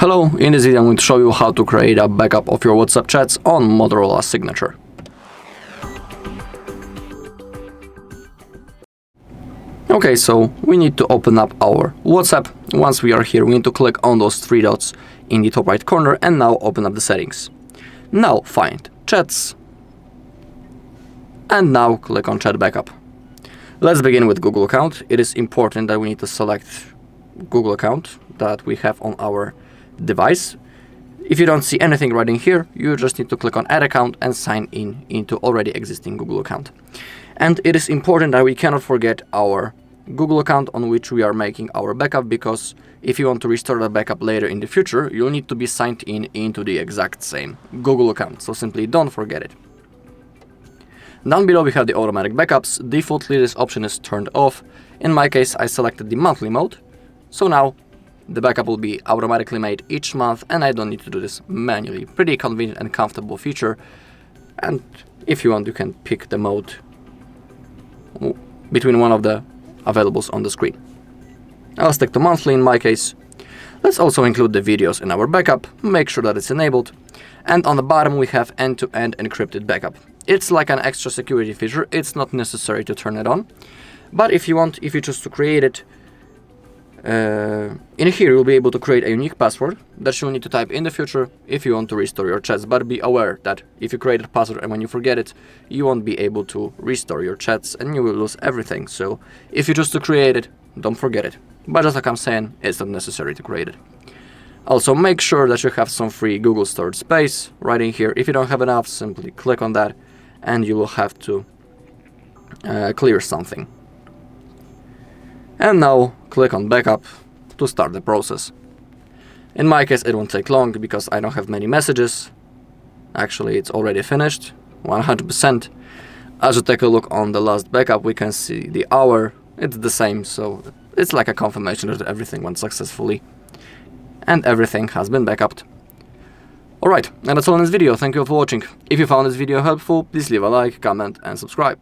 Hello, in this video I'm going to show you how to create a backup of your WhatsApp chats on Motorola Signature. Okay, so we need to open up our WhatsApp. Once we are here, we need to click on those three dots in the top right corner and now open up the settings. Now find Chats and now click on Chat Backup. Let's begin with Google account. It is important that we need to select Google account that we have on our device. If you don't see anything right in here, you just need to click on Add Account and sign in into already existing Google account. And it is important that we cannot forget our Google account on which we are making our backup, because if you want to restore the backup later in the future, you'll need to be signed in into the exact same Google account. So simply don't forget it. Down below we have the automatic backups. Defaultly this option is turned off. In my case I selected the monthly mode. So now the backup will be automatically made each month and I don't need to do this manually. Pretty convenient and comfortable feature. And if you want, you can pick the mode between one of the availables on the screen. I'll stick to monthly in my case. Let's also include the videos in our backup. Make sure that it's enabled. And on the bottom we have end-to-end encrypted backup. It's like an extra security feature. It's not necessary to turn it on. But if you want, if you choose to create it, in here you'll be able to create a unique password that you'll need to type in the future if you want to restore your chats. But be aware that if you create a password and when you forget it, you won't be able to restore your chats and you will lose everything. So if you choose to create it, don't forget it. But just like I'm saying, it's not necessary to create it. Also make sure that you have some free Google storage space right in here. If you don't have enough, simply click on that and you will have to clear something. And now click on backup to start the process. In my case it won't take long because I don't have many messages. Actually it's already finished, 100%. As you take a look on the last backup, we can see the hour, it's the same, so it's like a confirmation that everything went successfully and everything has been backupped. Alright, and that's all in this video. Thank you for watching. If you found this video helpful, please leave a like, comment and subscribe.